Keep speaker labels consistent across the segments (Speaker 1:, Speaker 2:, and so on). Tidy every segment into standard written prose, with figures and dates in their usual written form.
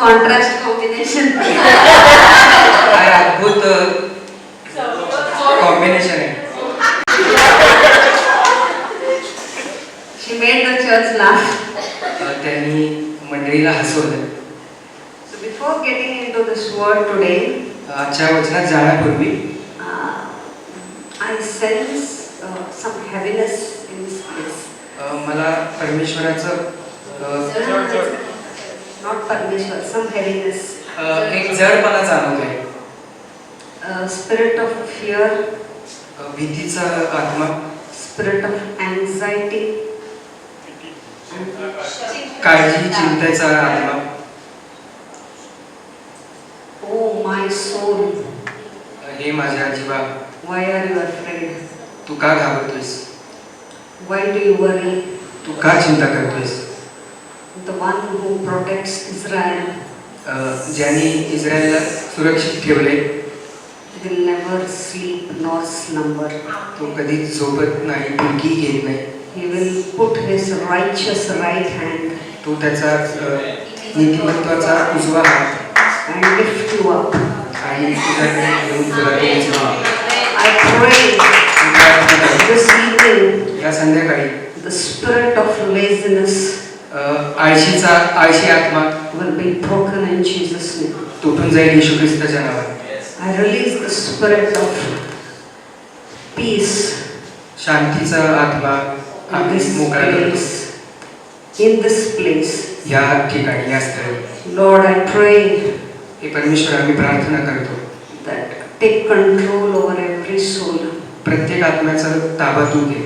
Speaker 1: contrast combination.
Speaker 2: काय अद्भुत combination आहे.
Speaker 1: She made the church laugh.
Speaker 2: त्यांनी मंडळीला हसवलं.
Speaker 1: So before getting into this word today,
Speaker 2: आजच्या वचनात जाण्यापूर्वी
Speaker 1: I sense some heaviness in this place.
Speaker 2: मला परमेश्वराचं
Speaker 1: Not Parmeshwar, some heaviness.
Speaker 2: एक जडपणा जाणवतोय.
Speaker 1: Spirit of fear,
Speaker 2: भीतीचा आत्मा,
Speaker 1: spirit of anxiety,
Speaker 2: काळजी चिंतेचा आत्मा.
Speaker 1: Oh my soul,
Speaker 2: हे माझ्या जीवा,
Speaker 1: why are you afraid?
Speaker 2: तू का घाबरतोयस?
Speaker 1: Why do you worry?
Speaker 2: तू का चिंता करतोयस?
Speaker 1: The one who protects Israel
Speaker 2: ज्यांनी इस्रायलला सुरक्षित ठेवले
Speaker 1: will never sleep nor slumber.
Speaker 2: तो कधी झोपत नाही, उलकी घेत नाही.
Speaker 1: He will put his righteous right hand
Speaker 2: तो त्याचा नीतिमत्वाचा उजवा हात
Speaker 1: and lift you up.
Speaker 2: आणि तुझ्याकडे घेऊन तुला पोहोचवा.
Speaker 1: I pray this evening
Speaker 2: या संध्याकाळी
Speaker 1: the spirit of laziness
Speaker 2: आळशी आत्मा
Speaker 1: will be broken in Jesus' name.
Speaker 2: तुटून जाईल येशू ख्रिस्ताच्या नावात.
Speaker 1: I release the spirit of peace
Speaker 2: शांतीचा आत्मा
Speaker 1: in this
Speaker 2: मोकळा करतो
Speaker 1: place. In this place,
Speaker 2: या ठिकाणी, या स्थळी.
Speaker 1: Lord, I pray
Speaker 2: हे परमेश्वर, आम्ही प्रार्थना करतो
Speaker 1: that take control over every soul.
Speaker 2: प्रत्येक आत्म्याचा ताबा तू घे.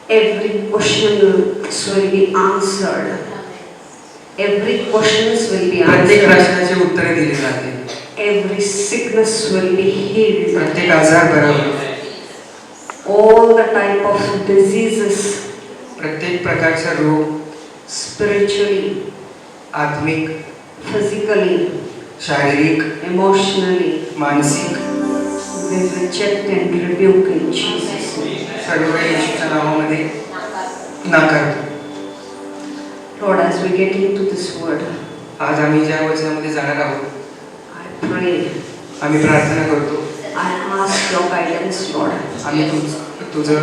Speaker 1: Every question will be answered. Every questions will be
Speaker 2: प्रत्येक
Speaker 1: answered.
Speaker 2: प्रश्नाचे उत्तरे दिली जातील.
Speaker 1: Every sickness will be healed.
Speaker 2: प्रत्येक आजार बरा होईल.
Speaker 1: All the type of diseases,
Speaker 2: प्रत्येक प्रकारचा रोग
Speaker 1: spiritually,
Speaker 2: आत्मिक,
Speaker 1: physically,
Speaker 2: शारीरिक,
Speaker 1: emotionally,
Speaker 2: मानसिक,
Speaker 1: we reject and rebuke in Jesus' name.
Speaker 2: सर्व काही येशूच्या नावामध्ये नाकारतो.
Speaker 1: Lord, as we get into this word,
Speaker 2: आज आम्ही ज्या वचनामध्ये जाणार आहोत,
Speaker 1: I pray,
Speaker 2: आम्ही प्रार्थना करतो,
Speaker 1: I ask your guidance, Lord.
Speaker 2: आम्ही तुझं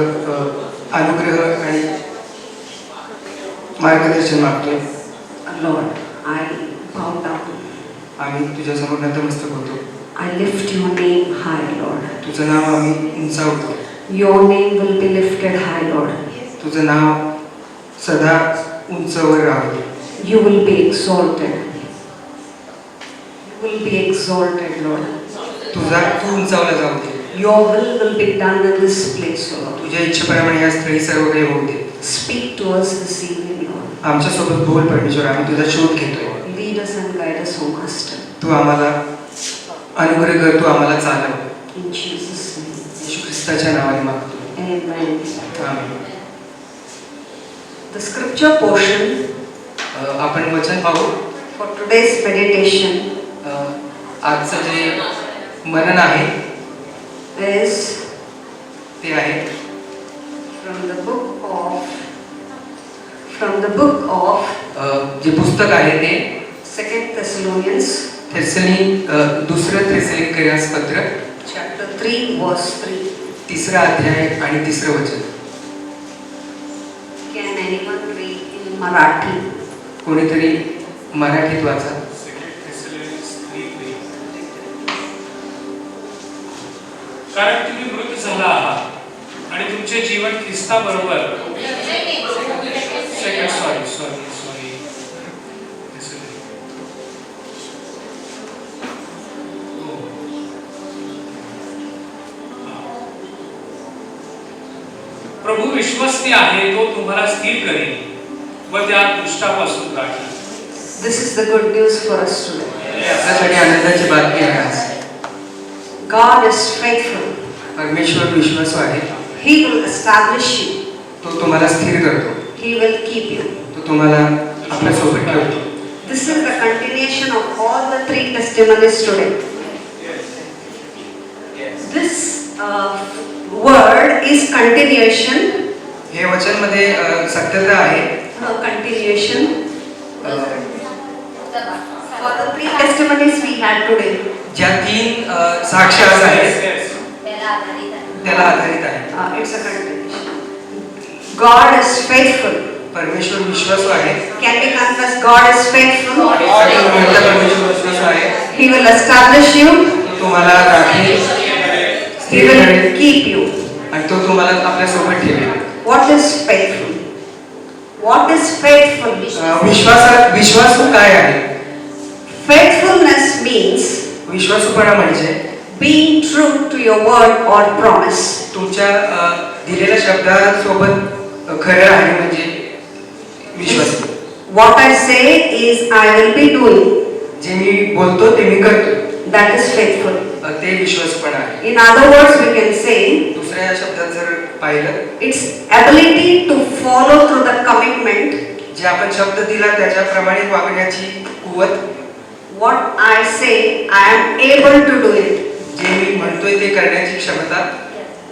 Speaker 2: अनुग्रह आणि मार्गदर्शन मागतोय.
Speaker 1: Lord, I bow down.
Speaker 2: आम्ही तुझ्या समोर नतमस्तक होतो.
Speaker 1: I lift your name high, Lord.
Speaker 2: तुझं नाव आम्ही उंचावतो.
Speaker 1: Your name will be lifted high, Lord.
Speaker 2: तुझं नाव सदा उंचवर राहतो.
Speaker 1: You will be exalted. You will be exalted, Lord.
Speaker 2: तू उंचावला जाऊ दे.
Speaker 1: Your will be done in this place, Lord.
Speaker 2: तुझ्या इच्छेप्रमाणे या स्थळी सर्व काही होऊ दे.
Speaker 1: Speak to us this evening, Lord.
Speaker 2: आमच्यासोबत बोल परमेश्वर, आम्ही तुझा शोध घेतोय.
Speaker 1: Lead us and guide us, O Master.
Speaker 2: तू आम्हाला अनुग्रह कर, तू आम्हाला चालव.
Speaker 1: In Jesus' name.
Speaker 2: येशू ख्रिस्ताच्या नावाने मागतो.
Speaker 1: Amen.
Speaker 2: Amen.
Speaker 1: The scripture portion
Speaker 2: आपण वचन पाहू.
Speaker 1: for today's meditation
Speaker 2: आजचं जे मनन आहे
Speaker 1: is
Speaker 2: ते आहे
Speaker 1: from the book of
Speaker 2: जे पुस्तक आहे ते
Speaker 1: 2 Thessalonians
Speaker 2: दुसरं थेसलोनिकन्स पत्र
Speaker 1: chapter 3 verse 3.
Speaker 2: तिसरा अध्याय आणि तिसरं वचन.
Speaker 1: Can anyone read in Marathi?
Speaker 2: कोणीतरी मराठीत वाचा.
Speaker 3: कारण तुम्ही मृत झाला आहात आणि तुमचे जीवन ख्रिस्ताबरोबर सॉरी प्रभू विश्वसनीय आहे, तो तुम्हाला स्थिर करेल व त्या दुष्टापासून राखेल.
Speaker 1: This is the good news for us today.
Speaker 2: आपल्यासाठी आनंदाची बातमी आहे आज.
Speaker 1: God is faithful.
Speaker 2: परमेश्वर विश्वासू आहे.
Speaker 1: He will establish you.
Speaker 2: तो तुम्हाला स्थिर करतो.
Speaker 1: He will keep you.
Speaker 2: तो तुम्हाला आपल्या सोबत ठेवतो.
Speaker 1: This is the continuation of all the 3 testimonies today. This word is continuation.
Speaker 2: हे वचन मध्ये सत्यता आहे.
Speaker 1: Continuation for the three testimonies we had today.
Speaker 2: ज्या 3 साक्ष आज आहेत
Speaker 3: Yes.
Speaker 2: त्याला आधारित आहे.
Speaker 1: It's a continuation. God is faithful.
Speaker 2: परमेश्वर विश्वासू आहे.
Speaker 1: Can we confess God is faithful?
Speaker 2: आपण म्हणता परमेश्वर विश्वासू आहे.
Speaker 1: He will establish you.
Speaker 2: तो तुम्हाला राखील,
Speaker 1: He
Speaker 2: स्थिर
Speaker 1: will
Speaker 2: करेल
Speaker 1: keep you.
Speaker 2: आणि तो तुम्हाला आपल्या सोबत ठेवेल.
Speaker 1: What is faithful? What is faithful?
Speaker 2: विश्वासू काय आहे?
Speaker 1: Faithfulness means
Speaker 2: विश्वासूपणा म्हणजे
Speaker 1: being true to your word or promise.
Speaker 2: तुमच्या दिलेल्या शब्दासोबत खरं आहे म्हणजे विश्वास.
Speaker 1: What I say is I will be doing.
Speaker 2: जे मी बोलतो ते मी करतो.
Speaker 1: That is faithful.
Speaker 2: ते विश्वासूपणा आहे.
Speaker 1: In other words, we can say
Speaker 2: दुसऱ्या शब्दात जर पाहिलं,
Speaker 1: it's ability to follow through the commitment.
Speaker 2: जे आपण शब्द दिला त्याच्याप्रमाणे वागण्याची कुवत.
Speaker 1: What I say, I am able to do it
Speaker 2: जे मी म्हणतोय ते करण्याची क्षमता,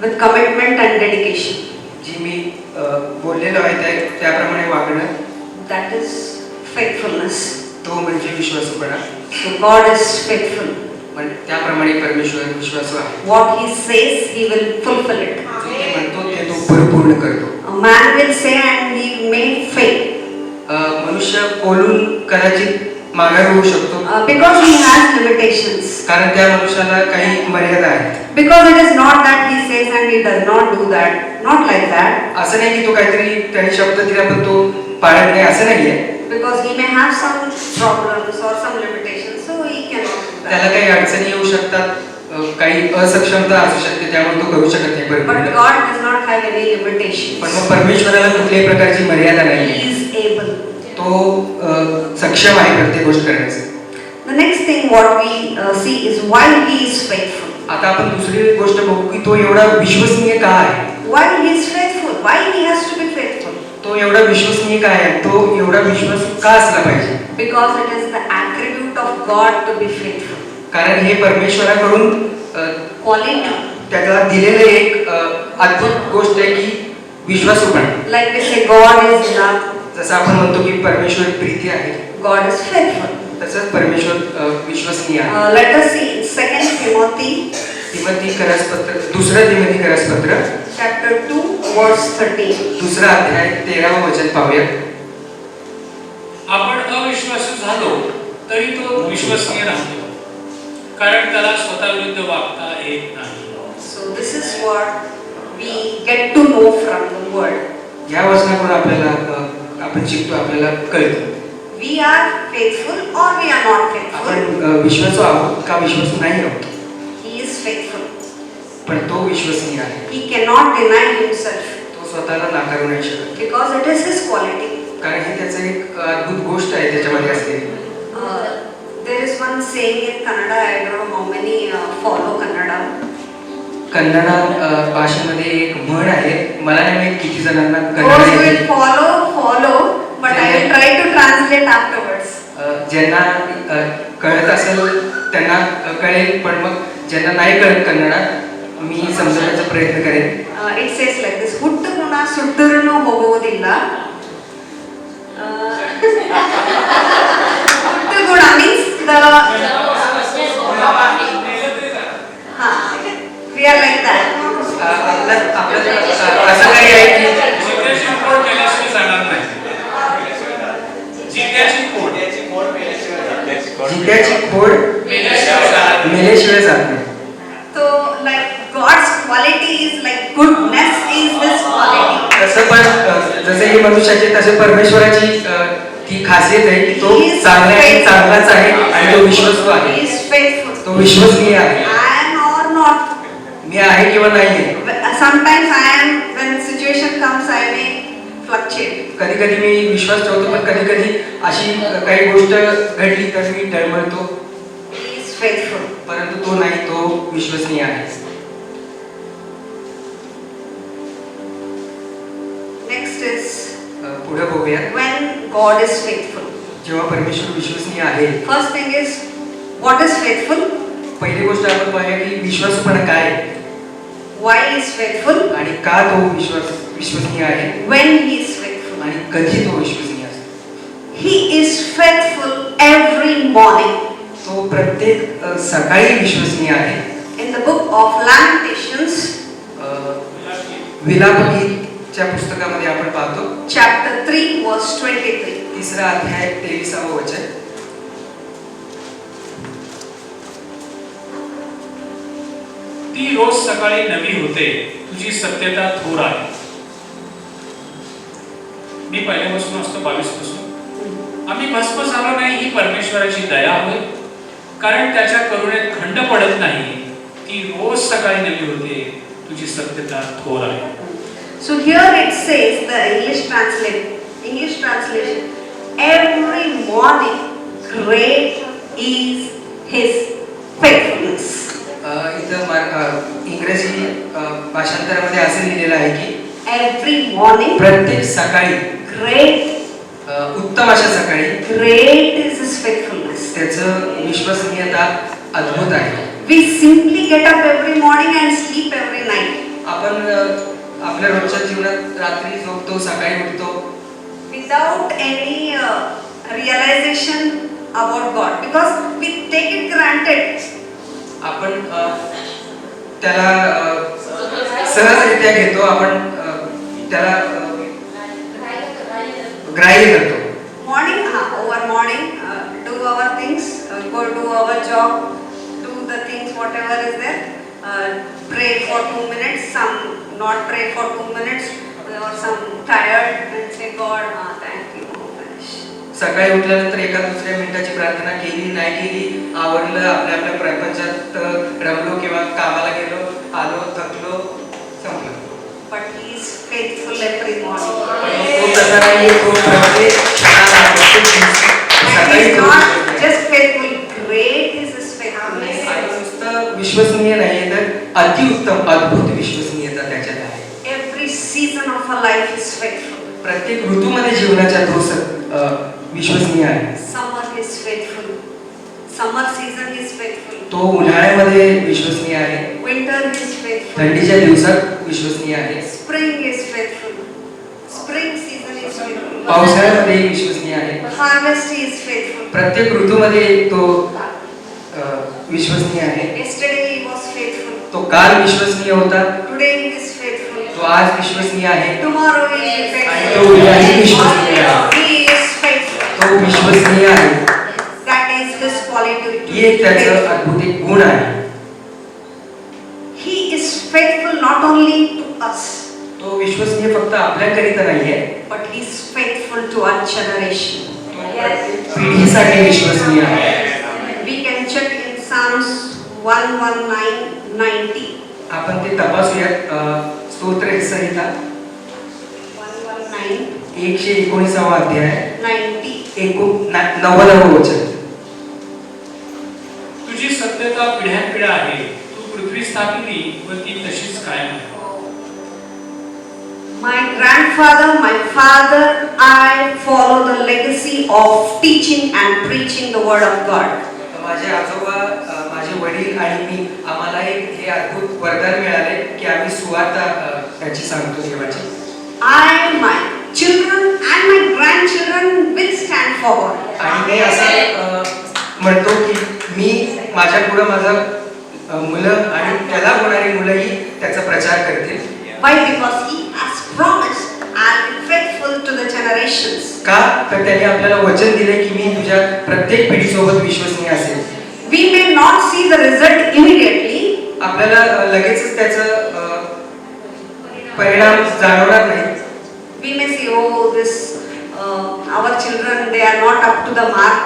Speaker 1: with commitment and dedication.
Speaker 2: जी मी बोललेलो आहे त्याप्रमाणे वागणं,
Speaker 1: That is faithfulness.
Speaker 2: तो म्हणजे विश्वासूपणा.
Speaker 1: So God is faithful.
Speaker 2: पण त्याप्रमाणे परमेश्वर विश्वासू आहे.
Speaker 1: What He says, He will fulfill it.
Speaker 2: जे म्हणतो ते तो परिपूर्ण करतो.
Speaker 1: A man will say and he may fail
Speaker 2: मनुष्य बोलून कदाचित माघार होऊ शकतो
Speaker 1: because he has limitations.
Speaker 2: कारण त्या मनुष्याला काही मर्यादा आहेत.
Speaker 1: Because it is not that he says and he does not do that. Not like that.
Speaker 2: असं नाही की तो काहीतरी त्याने शब्द दिला पण तो पाळत नाही, असं नाहीये.
Speaker 1: Because he may have some problems or some limitations, so he cannot do
Speaker 2: त्याला
Speaker 1: that.
Speaker 2: काही अडचणी येऊ शकतात, काही असक्षमता असू शकते, त्यामुळे तो करू शकत नाही.
Speaker 1: But
Speaker 2: बरोबर.
Speaker 1: God does not have any limitations.
Speaker 2: पण मग परमेश्वराला कुठल्याही प्रकारची मर्यादा
Speaker 1: He
Speaker 2: नाही.
Speaker 1: is able.
Speaker 2: तो सक्षम आहे प्रत्येक गोष्ट करण्यास.
Speaker 1: The next thing what we see is why he is faithful.
Speaker 2: आता आपण दुसरी गोष्ट बघू की तो एवढा विश्वसनीय का आहे.
Speaker 1: Why he is faithful? Why he has to be faithful?
Speaker 2: तो एवढा विश्वसनीय का आहे, तो एवढा विश्वास का असला पाहिजे.
Speaker 1: Because it is the attribute of God to be faithful.
Speaker 2: कारण हे परमेश्वराकडून
Speaker 1: Quality.
Speaker 2: त्याला दिलेलं एक अद्भुत गोष्ट आहे की विश्वासूपणा.
Speaker 1: Like we say God is love.
Speaker 2: जसं आपण म्हणतो की परमेश्वर प्रीती आहे,
Speaker 1: God is faithful.
Speaker 2: तसंच परमेश्वर विश्वसनीय आहे.
Speaker 1: Let us see in 2 Timothy
Speaker 2: Timothy करसपत्र, दुसरं तिमोथी करसपत्र
Speaker 1: chapter 2 verse 13.
Speaker 2: दुसरा अध्याय 13वे वचन पाहूया.
Speaker 3: आपण अविश्वासू झालो तरी तो विश्वसनीय राहतो, कारण त्याला स्वतःविरुद्ध वागता येत नाही.
Speaker 1: So this is what we get to know from the word.
Speaker 2: या वचनाकडून आपल्याला आपण शिकतो, आपल्याला कळतं
Speaker 1: We are faithful or we are not faithful.
Speaker 2: आपण विश्वासू आहोत का विश्वासू नाही आहोत.
Speaker 1: He is faithful.
Speaker 2: पण तो विश्वसनीय आहे.
Speaker 1: He cannot deny himself
Speaker 2: तो स्वतःला नाकारू नाही शकत,
Speaker 1: because it is his quality.
Speaker 2: कारण ही त्याचं एक अद्भुत गोष्ट आहे त्याच्यामध्ये असलेली.
Speaker 1: There is one saying in Kannada, I don't know how many follow Kannada.
Speaker 2: Kannada भाषेमध्ये एक म्हण आहे, मला नाही माहित किती जणांना
Speaker 1: Those
Speaker 2: कन्नडा
Speaker 1: who will
Speaker 2: येते.
Speaker 1: follow, but I will try to translate afterwards.
Speaker 2: ज्यांना कळत असेल त्यांना कळेल, पण मग ज्यांना नाही कळत कन्नडा मी समजवण्याचा प्रयत्न करेन.
Speaker 1: It says like this: ಹುಟ್ಟು ಗುಣ ಸುಟ್ಟರೂ ಹೋಗುವುದಿಲ್ಲ. ಹುಟ್ಟು ಗುಣ means the we are like that.
Speaker 2: असं काही आहे की
Speaker 3: जित्याची खोड केल्याशिवाय जाणार नाही. जित्याची खोड
Speaker 2: जित्याची खोड
Speaker 3: केल्याशिवाय जाणार नाही.
Speaker 2: मेल्याशिवाय जात नाही.
Speaker 1: So like God's quality is like goodness is His quality.
Speaker 2: तसं पण जसे की मनुष्याचे तसे परमेश्वराची ती खासियत आहे की तो
Speaker 1: He is
Speaker 2: चांगलाच आहे आणि तो विश्वासू
Speaker 1: He
Speaker 2: आहे,
Speaker 1: is faithful.
Speaker 2: तो विश्वसनीय आहे.
Speaker 1: I am or not.
Speaker 2: मी आहे किंवा नाही आहे.
Speaker 1: Sometimes I am, when situation comes, I may fluctuate.
Speaker 2: कधी कधी मी विश्वास ठेवतो, पण कधी कधी अशी काही गोष्ट घडली तर मी डळमळतो.
Speaker 1: He is faithful.
Speaker 2: परंतु तो नाही, तो विश्वसनीय आहे.
Speaker 1: Next is
Speaker 2: पुढे बघूया.
Speaker 1: when God is faithful.
Speaker 2: जेव्हा परमेश्वर विश्वसनीय आहे,
Speaker 1: First thing is what is faithful?
Speaker 2: पहिली गोष्ट आपण पाहूया की विश्वासूपणा काय आहे
Speaker 1: Why he is faithful?
Speaker 2: आणि का तो विश्वसनीय आहे
Speaker 1: When he is faithful.
Speaker 2: आणि कधी तो विश्वसनीय असतो.
Speaker 1: He is faithful every morning.
Speaker 2: तो प्रत्येक सकाळी विश्वसनीय आहे.
Speaker 1: In the book of Lamentations,
Speaker 2: विलापगीतच्या पुस्तकामध्ये आपण पाहतो
Speaker 1: chapter 3, verse 23.
Speaker 2: तिसरा अध्याय 23वे वचन.
Speaker 3: ती रोज सकाळी नवी होते, तुझी सत्यता थोर आहे. मी पहिल्यापासून असतो 22 पासून. आम्ही भस्म झालो नाही ही परमेश्वराची दया होय, कारण त्याच्या करुणेत खंड पडत नाही. ती रोज सकाळी नवी होते, तुझी सत्यता थोर आहे.
Speaker 1: So here it says, the English translation, every morning great is his faithfulness.
Speaker 2: इथं इंग्रजी भाषांतरामध्ये असे लिहिलेलं आहे की
Speaker 1: Every morning
Speaker 2: प्रत्येक सकाळी
Speaker 1: great
Speaker 2: उत्तम अशा सकाळी
Speaker 1: is his faithfulness.
Speaker 2: त्याचं विश्वसनीयता अद्भुत आहे.
Speaker 1: We simply get up every morning and sleep every night
Speaker 2: आपण आपल्या रोजच्या जीवनात रात्री झोपतो, सकाळी उठतो
Speaker 1: without any realization about God, because we take it granted.
Speaker 2: आपण त्याला सहजरित्या घेतो, आपण त्याला ग्राह्य करतो.
Speaker 1: Over morning, do our things, go do our job, do the things whatever is there, pray for 2 minutes, some not pray for 2 minutes, or some tired and say God, thank you.
Speaker 2: सकाळी उठल्यानंतर एका दुसऱ्या मिनिटाची प्रार्थना केली, नाही केली, आवडलं, आपल्या आपल्या प्रपंचात रमलो किंवा कामाला गेलो, आलो, थकलो, संपलं.
Speaker 1: But he is faithful every morning.
Speaker 2: तो तसा नाही, तो प्रत्येक क्षणाला, प्रत्येक दिवशी
Speaker 1: And he
Speaker 2: सकाळी
Speaker 1: is
Speaker 2: तो
Speaker 1: not just faithful, great is his faithfulness.
Speaker 2: आणि नुसतं विश्वसनीय नाही तर अतिउत्तम अद्भुत विश्वसनीयता त्याच्यात आहे.
Speaker 1: Every season of our life is faithful.
Speaker 2: प्रत्येक ऋतूमध्ये जीवनाच्या तो विश्वसनीय आहे.
Speaker 1: Summer is faithful. Summer season is faithful.
Speaker 2: तो उन्हाळ्यामध्ये विश्वसनीय आहे,
Speaker 1: Winter is faithful.
Speaker 2: थंडीच्या दिवसात विश्वसनीय आहे,
Speaker 1: Spring is faithful. Spring season is faithful.
Speaker 2: पावसाळ्यामध्ये विश्वसनीय आहे.
Speaker 1: Harvest is faithful.
Speaker 2: प्रत्येक ऋतूमध्ये तो विश्वसनीय आहे.
Speaker 1: Yesterday he was faithful.
Speaker 2: तो काल विश्वसनीय होता,
Speaker 1: Today he is faithful.
Speaker 2: तो आज विश्वसनीय आहे,
Speaker 1: Tomorrow he is
Speaker 2: आणि
Speaker 1: faithful.
Speaker 2: तो उद्याही विश्वसनीय आहे.
Speaker 1: He is faithful.
Speaker 2: तो विश्वसनीय आहे.
Speaker 1: That is his quality.
Speaker 2: ही एक त्याचं अद्भुत एक गुण आहे.
Speaker 1: He is faithful not only to us,
Speaker 2: तो विश्वसनीय फक्त आपल्याकरिता नाहीये,
Speaker 1: but he is faithful to our generation.
Speaker 2: पिढीसाठी विश्वसनीय आहे.
Speaker 1: We can check in Psalms 119:90.
Speaker 2: आपण ते तपासूयात. स्तोत्र संहिता 119 अध्याय 90 वचन.
Speaker 3: तुझी सत्यता पिढ्यानपिढ्या आहे, तू पृथ्वी स्थापिली व ती तशीच कायम आहे.
Speaker 1: My grandfather, my father, I follow the legacy of teaching and preaching the word of God.
Speaker 2: माझे आजोबा, माझे वडील आणि मी, आम्हाला हे अद्भुत वरदान मिळाले की आम्ही सुवार्ता त्याची सांगतो देवाची.
Speaker 1: I, my children and my grandchildren will stand for God.
Speaker 2: आणि मी असं म्हणतो की मी माझ्या पुढे माझं मुलं आणि त्याला होणारी मुलंही त्याचा प्रचार करतील.
Speaker 1: Why? Because he has promised, I'll be faithful to the generations.
Speaker 2: का? तर त्याने आपल्याला वचन दिले की मी तुझ्या प्रत्येक पिढीसोबत विश्वसनीय असेल.
Speaker 1: We may not see the result immediately.
Speaker 2: आपल्याला लगेचच त्याचं परिणाम जाणवणार नाही.
Speaker 1: We may see, oh, our children, they are not up to the mark.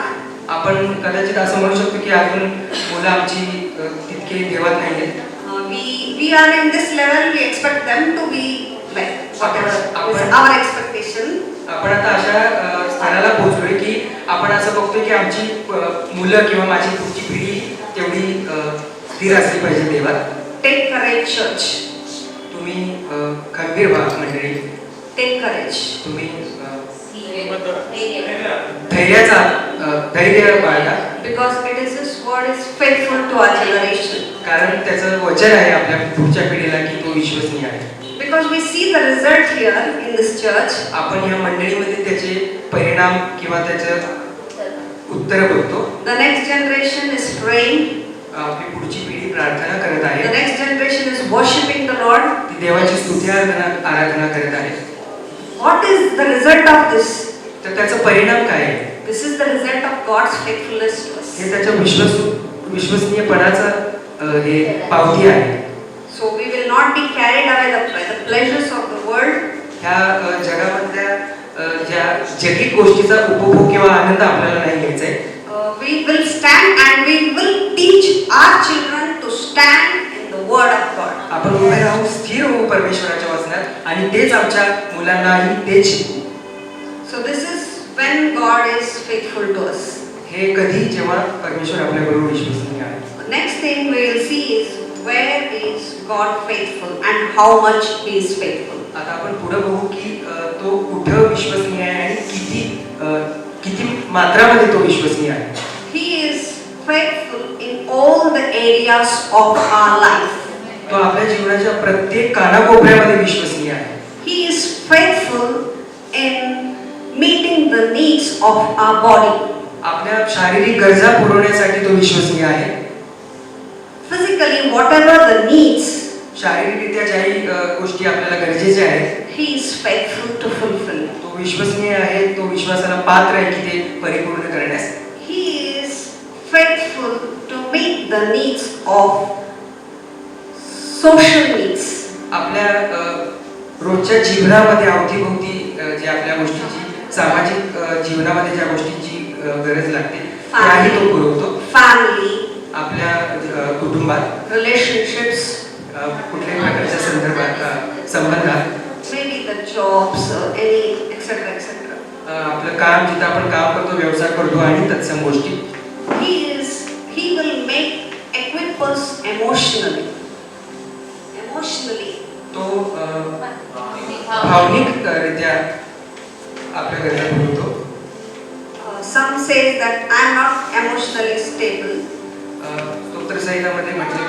Speaker 2: आपण कदाचित असं म्हणू शकतो की अजून मुलं आमची तितके देवत नाहीये.
Speaker 1: We are in this level, we expect them to be like whatever is our expectation.
Speaker 2: आपण आता अशा स्तराला पोहोचलोय की आपण असं बघतो की आमची मुलं किंवा माझी पुढची पिढी तेवढी स्थिर असली पाहिजे देवात.
Speaker 1: Take courage, church.
Speaker 2: तुम्ही खंबीर व्हा मंडळी.
Speaker 1: Take courage.
Speaker 2: तुम्ही धैर्य बाळगा.
Speaker 1: Because it is His word is faithful to our generation.
Speaker 2: कारण त्याचं वचन आहे आपल्या पुढच्या पिढीला की तो विश्वसनीय आहे.
Speaker 1: Because we see the result here in this church.
Speaker 2: आपण या मंडळीमध्ये त्याचे परिणाम किंवा त्याचं उत्तर बघतो.
Speaker 1: The next generation is praying.
Speaker 2: आपली पुढची पिढी प्रार्थना करत
Speaker 1: The
Speaker 2: आहे.
Speaker 1: next generation is worshiping the Lord.
Speaker 2: ती देवाची स्तुती आराधना करत आहे.
Speaker 1: What is the result of this?
Speaker 2: तर त्याचा परिणाम काय आहे?
Speaker 1: This is the result of God's faithfulness to us.
Speaker 2: हे त्याच्या विश्वसनीयपणाचा हे पावती आहे.
Speaker 1: So we will not be carried away by the pleasures of the world.
Speaker 2: ह्या जगामधल्या ज्या जगिक गोष्टीचा उपभोग किंवा आनंद आपल्याला नाही घ्यायचा आहे.
Speaker 1: We will stand and we will teach our children to stand in the word of God.
Speaker 2: आपण उभे राहू, स्थिर होऊ परमेश्वराच्या वचनात आणि तेच आमच्या मुलांनाही तेच शिकवू.
Speaker 1: So this is when God is faithful to us.
Speaker 2: हे कधी जेव्हा परमेश्वर आपल्याबरोबर विश्वसनीय आहे.
Speaker 1: The next thing we will see is where is God faithful and how much He is faithful.
Speaker 2: आता आपण पुढे बघू की तो कुठं विश्वसनीय आहे आणि किती मात्रामध्ये तो विश्वसनीय आहे.
Speaker 1: He is faithful in all the areas of our life.
Speaker 2: तो आपल्या जीवनाच्या प्रत्येक कानाकोपऱ्यामध्ये विश्वसनीय आहे.
Speaker 1: He is faithful in meeting the needs of our body.
Speaker 2: आपल्या शारीरिक गरजा पुरवण्यासाठी तो विश्वसनीय आहे.
Speaker 1: Physically, whatever the needs,
Speaker 2: शारीरिकरित्या ज्याही गोष्टी आपल्याला गरजेच्या आहेत,
Speaker 1: He is faithful to fulfill.
Speaker 2: तो विश्वसनीय आहे, तो विश्वासाला पात्र आहे की ते परिपूर्ण करण्यास.
Speaker 1: He is faithful to meet the needs of social needs.
Speaker 2: आपल्या रोजच्या जीवनामध्ये अवतीभोवती ज्या आपल्या गोष्टीची सामाजिक जीवनामध्ये ज्या गोष्टींची गरज लागते त्याही तो पुरवतो.
Speaker 1: Family,
Speaker 2: आपल्या कुटुंबात,
Speaker 1: relationships,
Speaker 2: कुठल्याही प्रकारच्या संबंधात,
Speaker 1: maybe the jobs, any etc. etc.
Speaker 2: आपलं काम जिथं आपण काम करतो, व्यवसाय करतो आणि तत्सम गोष्टी.
Speaker 1: He will equip us emotionally.
Speaker 2: तो भावनिकरित्या आपल्या गरजा पुरवतो.
Speaker 1: Some say that I am not emotionally stable.
Speaker 2: स्तोत्रसंहितामध्ये म्हटले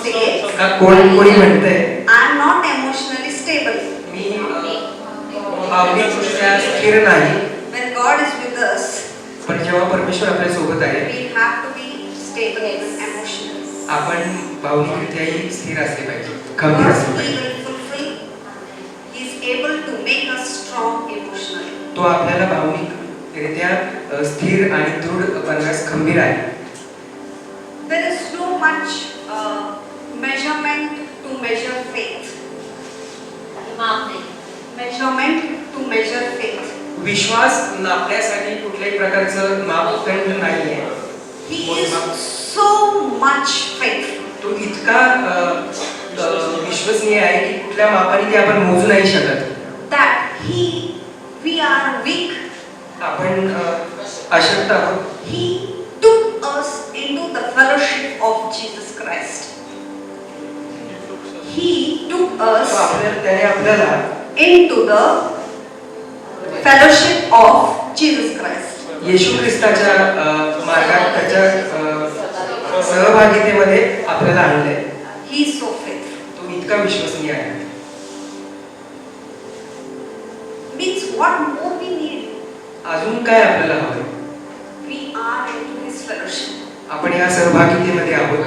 Speaker 1: Say,
Speaker 2: का कोणी म्हणतंय
Speaker 1: I am not emotionally stable.
Speaker 2: मी भावनिकदृष्ट्या स्थिर नाही.
Speaker 1: When God is with us,
Speaker 2: पण जेव्हा परमेश्वर आपल्या सोबत आहे
Speaker 1: we have to be stable emotionally.
Speaker 2: आपण भावनिकरित्याही स्थिर असले पाहिजे, खंबीर असले
Speaker 1: Because He
Speaker 2: पाहिजे.
Speaker 1: will fulfill. He is able to make us strong emotionally.
Speaker 2: तो आपल्याला भावनिकरित्या स्थिर आणि दृढ बनण्यास खंबीर आहे.
Speaker 1: There is no much measurement to measure faith. Measurement to measure faith.
Speaker 2: विश्वास नापण्यासाठी कुठल्याही प्रकारचं मापदंड नाहीये.
Speaker 1: He is so much faithful.
Speaker 2: तो इतका विश्वसनीय आहे की कुठल्या मापाने ते आपण मोजू नाही शकत.
Speaker 1: That we are weak.
Speaker 2: आपण अशक्त आहोत.
Speaker 1: He took us into the fellowship of Jesus Christ. He took us
Speaker 2: त्याने आपल्याला
Speaker 1: into the fellowship of Jesus Christ.
Speaker 2: येशू ख्रिस्ताच्या मार्गात त्याच्या सहभागितेमध्ये आपल्याला आणले.
Speaker 1: He is so faithful.
Speaker 2: तो इतका विश्वसनीय आहे.
Speaker 1: Means what more we need?
Speaker 2: अजून काय आपल्याला हवं?
Speaker 1: We are into His fellowship.
Speaker 2: आपण या सहभागितेमध्ये आहोत.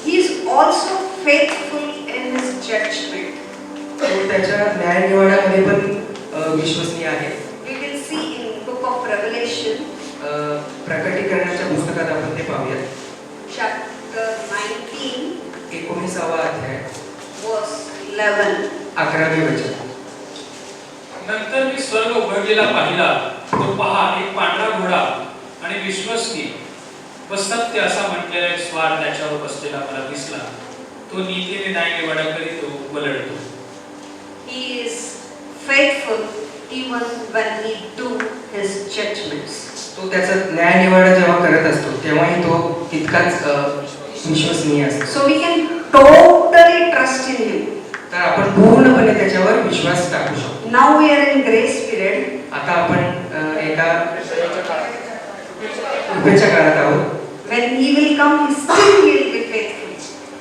Speaker 1: He is also faithful in His judgment.
Speaker 2: तो त्याच्या न्यायनिवाड्यामध्ये पण विश्वसनीय आहे.
Speaker 1: We will see in book of Revelation,
Speaker 2: प्रकटीकरणाच्या पुस्तकात आपण ते पाहूया.
Speaker 1: chapter 19,
Speaker 2: 19वा अध्याय
Speaker 1: verse 11.
Speaker 2: 11वे वचन.
Speaker 3: नंतर मी स्वर्ग उघडलेला पाहिला, तो पहा एक पांढरा घोडा आणि विश्वसनीय व सत्य असा म्हटलेला एक स्वार त्याच्यावर बसलेला मला दिसला. तो नीतीने न्यायनिवाडा करीतो व लढतो.
Speaker 1: He is faithful even when He do His judgments.
Speaker 2: तो त्याचा न्यायनिवाडा जेव्हा करत असतो तेव्हाही तो तितकाच विश्वसनीय असतो.
Speaker 1: So we can totally trust in Him.
Speaker 2: तर आपण पूर्णपणे त्याच्यावर विश्वास टाकू शकतो.
Speaker 1: Now we are in grace period.
Speaker 2: आता आपण एका कृपेच्या काळात आहोत.
Speaker 1: When He will come, He still will be faithful.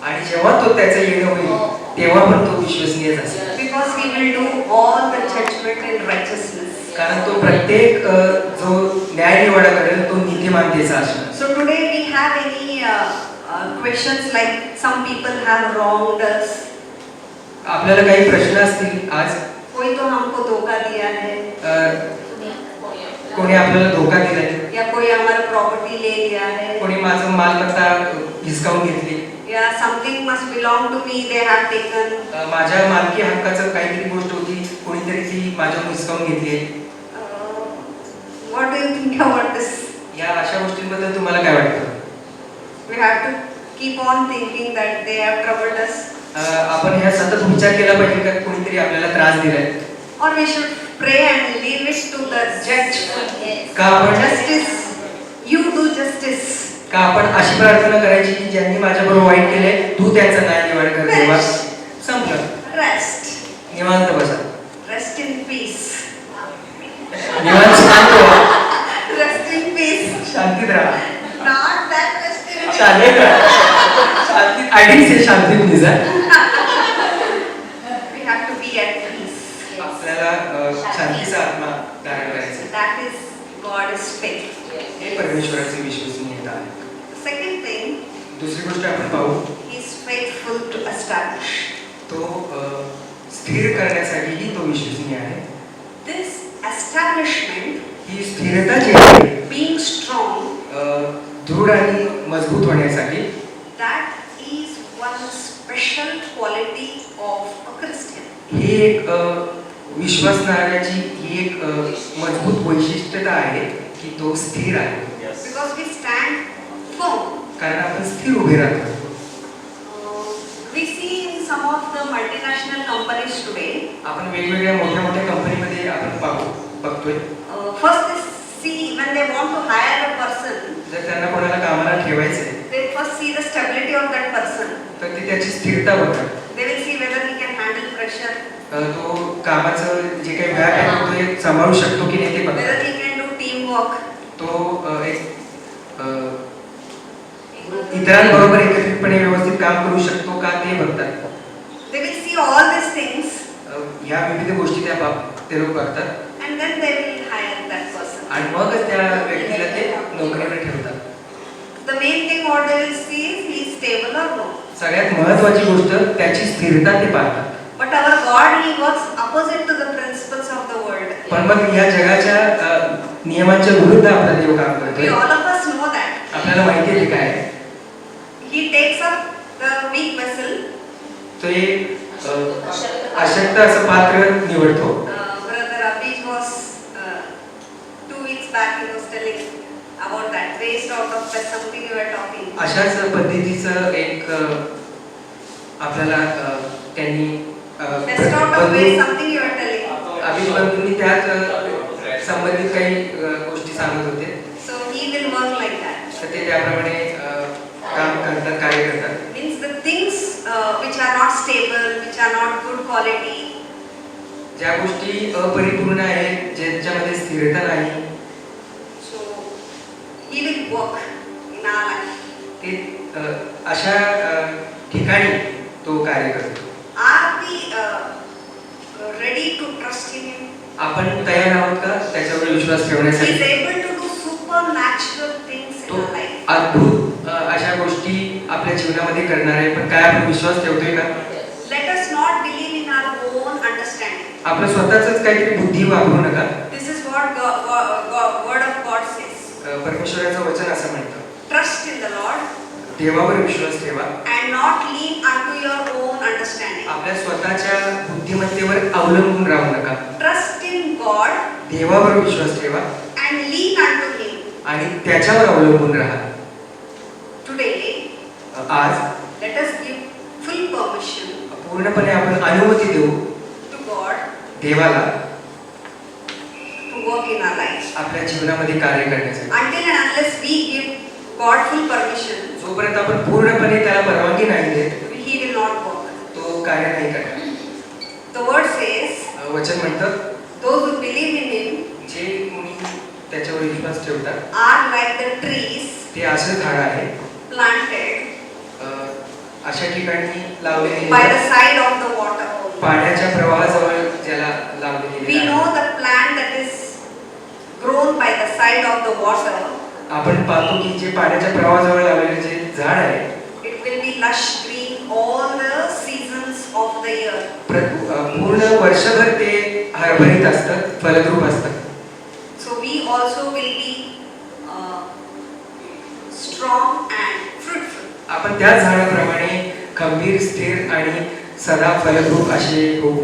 Speaker 2: आणि जेव्हा तो त्याचं येणं होईल तेव्हा पण तो विश्वसनीयच असेल.
Speaker 1: Because He will do all the judgment in righteousness.
Speaker 2: कारण तो प्रत्येक जो न्याय निवाडा करेल तो नीतिमान त्याचा असणार.
Speaker 1: So today we have any questions like some people have wronged us.
Speaker 2: आपल्याला काही प्रश्न असतील आज.
Speaker 1: कोई तो हमको धोखा दिया है
Speaker 2: कोणी आपल्याला धोका दिलाय,
Speaker 1: या कोई हमारा प्रॉपर्टी ले लिया है
Speaker 2: कोणी माझं मालमत्ता हिसकावून घेतली,
Speaker 1: या something must belong to me they have taken.
Speaker 2: माझ्या मालकी हक्काचं काहीतरी गोष्ट होती, कोणीतरी ती माझ्याकडून हिसकावून घेतली.
Speaker 1: What do you think about this?
Speaker 2: या अशा गोष्टींबद्दल तुम्हाला काय वाटतं?
Speaker 1: We have to keep on thinking that they have troubled us.
Speaker 2: आपण ह्या सतत विचार केला पाहिजे का कोणीतरी आपल्याला त्रास दिलाय,
Speaker 1: Or we should pray and leave it to the judge.
Speaker 2: का आपण
Speaker 1: Justice, you do justice.
Speaker 2: का आपण अशी प्रार्थना करायची की ज्यांनी माझ्याबरोबर वाईट केलंय तू त्यांचा न्याय निवाड कर देवा. संपलं.
Speaker 1: Rest.
Speaker 2: निवांत बसा,
Speaker 1: Rest in peace.
Speaker 2: निवांत शांत व्हा,
Speaker 1: Rest in peace.
Speaker 2: शांतीत राहा,
Speaker 1: Not that rest in peace.
Speaker 2: शांतीत राहा, शांतीत. आय डिडंट से शांतीत निजा.
Speaker 1: We have to be at peace.
Speaker 2: आपल्याला शांतीचा आत्मा धारण करायचा.
Speaker 1: That is God's faith.
Speaker 2: हे परमेश्वराची विश्वसनीयता आहे.
Speaker 1: Second thing,
Speaker 2: दुसरी गोष्ट आपण पाहू,
Speaker 1: He is faithful to establish.
Speaker 2: तो स्थिर करण्यासाठीही तो विश्वसनीय आहे.
Speaker 1: This establishment,
Speaker 2: ही स्थिरता जी आहे
Speaker 1: being strong,
Speaker 2: दृढ आणि मजबूत होण्यासाठी
Speaker 1: that is one special quality of a Christian.
Speaker 2: ही एक विश्वासणाऱ्याची ही एक मजबूत वैशिष्ट्यता आहे की तो स्थिर आहे.
Speaker 1: Because we stand firm.
Speaker 2: कारण आपण स्थिर उभे राहतो.
Speaker 1: We see in some of the multinational companies today,
Speaker 2: आपण वेगवेगळ्या मोठ्या मोठ्या कंपनीमध्ये आपण बघतोय.
Speaker 1: first they see when they want to hire a person,
Speaker 2: जर त्यांना कोणाला कामाला ठेवायचंय
Speaker 1: they first see the stability of that person.
Speaker 2: तर ते त्याची स्थिरता बघतात.
Speaker 1: They will see whether he can handle pressure,
Speaker 2: तो कामाचं जे काही व्याप आहे तो हे सांभाळू शकतो की नाही ते
Speaker 1: whether
Speaker 2: बघतात.
Speaker 1: he can do teamwork.
Speaker 2: तो एक इतरांबरोबर एकत्रितपणे व्यवस्थित काम करू शकतो का ते बघतात.
Speaker 1: They will see all these things
Speaker 2: ह्या विविध गोष्टी ते लोक बघतात
Speaker 1: and then they will hire that person.
Speaker 2: आणि मगच त्या व्यक्तीला ते नोकरीवर ठेवतात.
Speaker 1: The main thing what they will see is he is stable or no.
Speaker 2: सगळ्यात महत्त्वाची गोष्ट त्याची स्थिरता ते पाहतात.
Speaker 1: But our God, he works opposite to the principles of the world.
Speaker 2: पण मग या जगाच्या नियमांच्या विरुद्ध आपला देव काम
Speaker 1: We
Speaker 2: करतोय.
Speaker 1: all of us know that.
Speaker 2: आपल्याला माहिती आहे काय आहे?
Speaker 1: He takes up the weak vessel.
Speaker 2: तो एक अशक्त असं पात्र निवडतो.
Speaker 1: Brother Abhij was 2 weeks back he was telling about that waste out of that something you were talking.
Speaker 2: अशाच पद्धतीचं एक आपल्याला त्यांनी
Speaker 1: Best out of waste something you were telling.
Speaker 2: अभिबंधूंनी त्याच संबंधित काही गोष्टी सांगत होते.
Speaker 1: So he will work like that.
Speaker 2: तर ते त्याप्रमाणे काम करतात, कार्य करतात.
Speaker 1: Means the things which are not stable, which are not good quality.
Speaker 2: ज्या गोष्टी अपरिपूर्ण आहेत, ज्याच्यामध्ये स्थिरता नाही,
Speaker 1: So he will work in our life.
Speaker 2: ते अशा ठिकाणी तो कार्य करतो.
Speaker 1: Are we ready to trust in him?
Speaker 2: आपण तयार आहोत का त्याच्यावर विश्वास
Speaker 1: He
Speaker 2: ठेवण्यासाठी?
Speaker 1: is able to do supernatural things in
Speaker 2: तो
Speaker 1: our life.
Speaker 2: अद्भुत अशा गोष्टी आपल्या जीवनामध्ये करणार आहे. पण काय आपण विश्वास ठेवतोय का?
Speaker 1: Let us not believe in our own understanding.
Speaker 2: आपलं स्वतःच काहीतरी बुद्धी वापरू नका.
Speaker 1: This is what word of God says.
Speaker 2: परमेश्वराचं वचन असं म्हणतं,
Speaker 1: Trust in the Lord
Speaker 2: देवावर विश्वास ठेवा,
Speaker 1: and not lean unto your own understanding.
Speaker 2: आपल्या स्वतःच्या बुद्धिमत्तेवर अवलंबून राहू नका.
Speaker 1: Trust in God
Speaker 2: देवावर विश्वास ठेवा
Speaker 1: and lean unto him.
Speaker 2: आणि त्याच्यावर अवलंबून राहा.
Speaker 1: Today,
Speaker 2: आज
Speaker 1: let us give full permission
Speaker 2: पूर्णपणे आपण अनुमती देऊ
Speaker 1: to God
Speaker 2: देवाला
Speaker 1: to work in our lives.
Speaker 2: आपल्या जीवनामध्ये कार्य करण्यासाठी.
Speaker 1: Until and unless we give God full permission,
Speaker 2: जोपर्यंत आपण पूर्णपणे त्याला परवानगी नाही देत,
Speaker 1: he will not work.
Speaker 2: तो कार्य नाही करणार.
Speaker 1: The word says,
Speaker 2: वचन म्हणतं,
Speaker 1: those who believe in him
Speaker 2: जे कोणी त्याच्यावर विश्वास ठेवतात
Speaker 1: are like the trees
Speaker 2: ते असं झाड आहे
Speaker 1: planted
Speaker 2: अशा ठिकाणी लावलेले
Speaker 1: by the side of the water.
Speaker 2: पाण्याच्या प्रवाहाजवळ ज्याला लावलेले
Speaker 1: We know the plant that is grown by the side of the water,
Speaker 2: आपण पाहतो की जे पाण्याच्या प्रवाहाजवळ लावलेले जे झाड आहे
Speaker 1: it will be lush green all the seasons of the year.
Speaker 2: पूर्ण वर्षभर ते हरभरीत असतात, फलद्रूप असतात.
Speaker 1: So we also will be strong and fruitful.
Speaker 2: आपण त्याच झाडाप्रमाणे खंबीर, स्थिर आणि सदा फलद्रूप असे होऊ.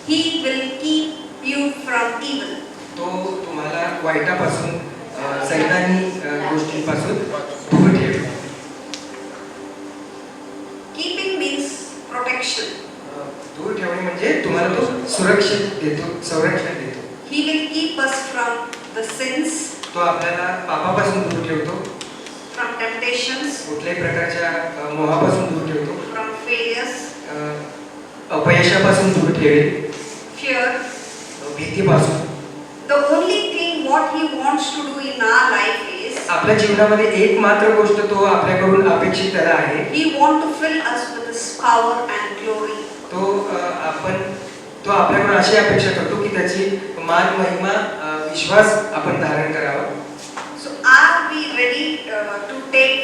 Speaker 1: He will keep you from evil.
Speaker 2: तो तुम्हाला वाईटापासून सैतानी गोष्टींपासून दूर ठेवेल.
Speaker 1: Keeping means protection.
Speaker 2: दूर ठेवणे म्हणजे तुम्हाला तो सुरक्षित देतो, संरक्षण देतो.
Speaker 1: He will keep us from the sins,
Speaker 2: तो आपल्याला पापापासून दूर ठेवतो,
Speaker 1: from temptations,
Speaker 2: कुठल्याही प्रकारच्या मोहापासून दूर ठेवतो,
Speaker 1: from failures,
Speaker 2: अपयशापासून दूर ठेवेल,
Speaker 1: fear.
Speaker 2: भीतीपासून.
Speaker 1: The only thing what he wants to do in our life is
Speaker 2: आपल्या जीवनामध्ये एक मात्र गोष्ट तो आपल्याकडून अपेक्षित त्याला आहे.
Speaker 1: he want to fill us with his power and glory.
Speaker 2: तो आपल्याकडून अशी अपेक्षा करतो की त्याची मान, महिमा, विश्वास आपण धारण करावा.
Speaker 1: So are we ready to take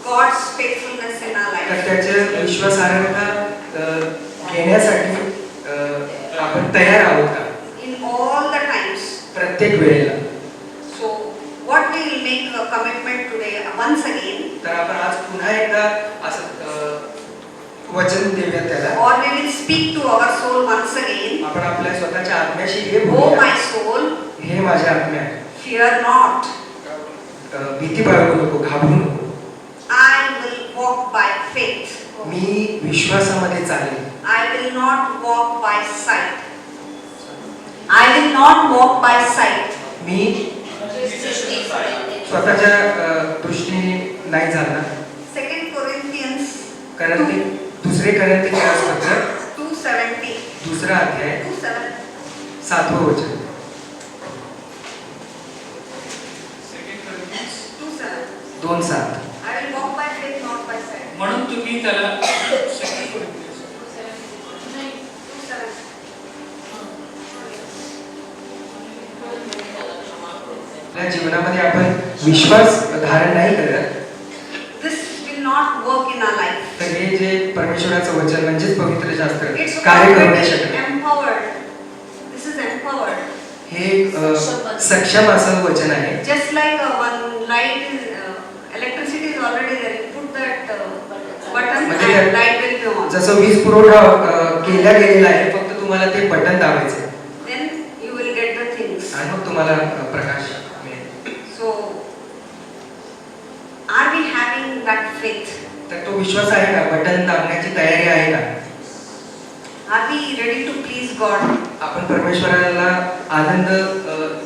Speaker 1: God's faithfulness in our
Speaker 2: तर
Speaker 1: life?
Speaker 2: त्याचे विश्वासार्हता घेण्यासाठी आपण तयार आहोत का
Speaker 1: In all the times.
Speaker 2: प्रत्येक वेळेला?
Speaker 1: So what we will make a commitment today once again,
Speaker 2: तर आपण आज पुन्हा एकदा असं वचन देऊया त्याला.
Speaker 1: or we will speak to our soul once again.
Speaker 2: आपण आपल्या स्वतःच्या आत्म्याशी हे
Speaker 1: Oh
Speaker 2: बोलूया.
Speaker 1: my soul,
Speaker 2: हे माझ्या आत्म्या,
Speaker 1: fear not.
Speaker 2: भीती बाळगू नको, घाबरू नको.
Speaker 1: I will walk by faith.
Speaker 2: मी विश्वासामध्ये चालेल.
Speaker 1: I will not walk by sight. I will not walk by sight.
Speaker 2: मी स्वतःच्या दृष्टीने नाही चालणार.
Speaker 1: 2 Corinthians
Speaker 2: कारण ते दुसरे करंती पत्र
Speaker 1: 2:70.
Speaker 2: दुसरा अध्याय
Speaker 1: 2:7.
Speaker 2: 7वं वचन.
Speaker 1: 2:7.
Speaker 2: 2:7.
Speaker 1: I will walk by faith, not by sight.
Speaker 3: म्हणून तुम्ही त्याला
Speaker 1: 2:7.
Speaker 2: आपल्या जीवनामध्ये आपण विश्वास धारण नाही करत
Speaker 1: This will not work in our life.
Speaker 2: तर हे जे परमेश्वराचं वचन म्हणजेच पवित्र शास्त्र
Speaker 1: It's
Speaker 2: कार्य करू नाही
Speaker 1: already
Speaker 2: शकत.
Speaker 1: empowered. This is empowered.
Speaker 2: हे सक्षम असं वचन आहे.
Speaker 1: Just like one light is electricity is already there. You put that button
Speaker 2: म्हणजे
Speaker 1: and light will be on.
Speaker 2: जसं वीज पुरवठा केला गेलेला आहे, फक्त तुम्हाला ते button दाबायचे
Speaker 1: Then you will get the things.
Speaker 2: आणि मग तुम्हाला प्रकाश मिळेल.
Speaker 1: So, are we having that faith?
Speaker 2: तर तो विश्वास आहे का? बटन दाबण्याची तयारी आहे का?
Speaker 1: Are we ready to please God?
Speaker 2: आपण परमेश्वराला आनंद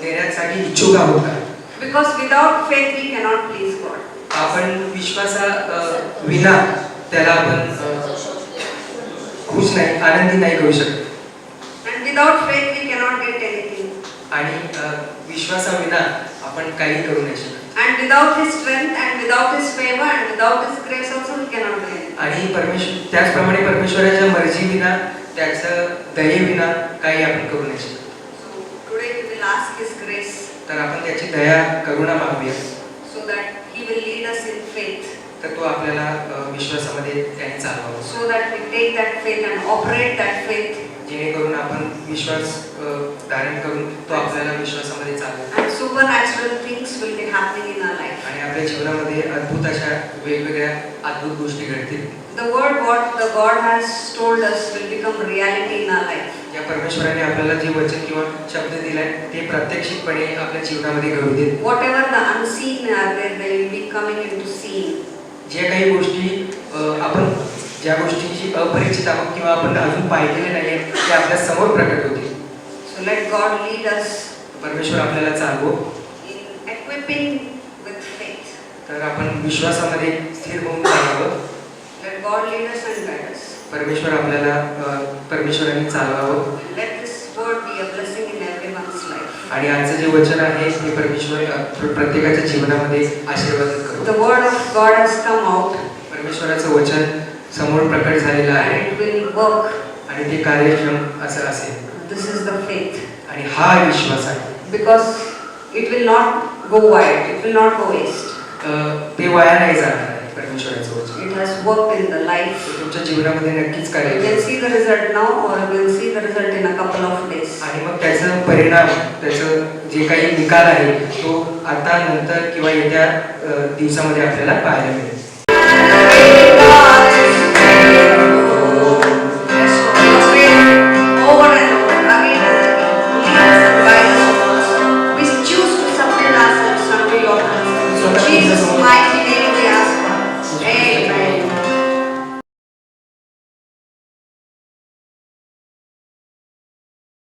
Speaker 2: देण्यासाठी इच्छुक आहोत का?
Speaker 1: Because without faith we cannot please God.
Speaker 2: आपण विश्वासा विना त्याला आपण खुश नाही, आनंदी नाही करू शकत.
Speaker 1: And without faith we cannot get anything.
Speaker 2: आणि विश्वासाविना आपण काही करू नाही शकत.
Speaker 1: And without His strength and without His favor and without His grace also we cannot do anything.
Speaker 2: आणि त्याचप्रमाणे परमेश्वराच्या मर्जीविना, त्याचं दयेविना काही आपण करू नाही शकत.
Speaker 1: So today we will ask His grace
Speaker 2: तर आपण त्याची दया, करुणा मागूया,
Speaker 1: so that He will lead us in faith.
Speaker 2: तर तो आपल्याला विश्वासामध्ये त्याने चालवावा,
Speaker 1: So that we take that faith and operate that faith.
Speaker 2: जेणेकरून आपण विश्वास धारण करून तो आपल्याला विश्वासामध्ये चालवेल.
Speaker 1: And supernatural things will be happening in our life.
Speaker 2: आणि आपल्या जीवनामध्ये अद्भुत अशा वेगवेगळ्या अद्भुत गोष्टी घडतील.
Speaker 1: The word what the God has told us will become reality in our life.
Speaker 2: या परमेश्वराने आपल्याला जे वचन किंवा शब्द दिलाय ते प्रत्यक्षितपणे आपल्या जीवनामध्ये घडू देत.
Speaker 1: Whatever the unseen are there, they will be coming into seeing.
Speaker 2: जे काही गोष्टी आपण ज्या गोष्टींची अपरिचित आहोत किंवा आपण अजून पाहिलेले नाहीये ते आपल्या समोर प्रकट होतील.
Speaker 1: So let God lead us
Speaker 2: परमेश्वर आपल्याला चालवो
Speaker 1: in equipping with faith.
Speaker 2: तर आपण विश्वासामध्ये स्थिर होऊन चालावं.
Speaker 1: Let God lead us and guide us.
Speaker 2: परमेश्वर आपल्याला परमेश्वराने चालवावं.
Speaker 1: Let this word be a blessing in everyone's life.
Speaker 2: आणि आजचं जे वचन आहे ते परमेश्वर प्रत्येकाच्या जीवनामध्ये आशीर्वाद करो.
Speaker 1: The word of God has come out
Speaker 2: परमेश्वराचं वचन समोर प्रकट झालेलं
Speaker 1: and
Speaker 2: आहे
Speaker 1: it will work.
Speaker 2: आणि ते कार्यक्षम असं असेल.
Speaker 1: This is the faith.
Speaker 2: आणि हा विश्वास आहे.
Speaker 1: because it will not go wide, it will not go waste.
Speaker 2: ते वाया नाही जाणार आहे परमेश्वराचं वचन.
Speaker 1: It has worked in the life.
Speaker 2: ते तुमच्या जीवनामध्ये नक्कीच कार्य
Speaker 1: You
Speaker 2: करेल.
Speaker 1: can see the result now or you will see the result in a couple of days.
Speaker 2: आणि मग त्याचा परिणाम, त्याचं जे काही निकाल आहे तो आता नंतर किंवा येत्या दिवसामध्ये आपल्याला पाहायला मिळेल.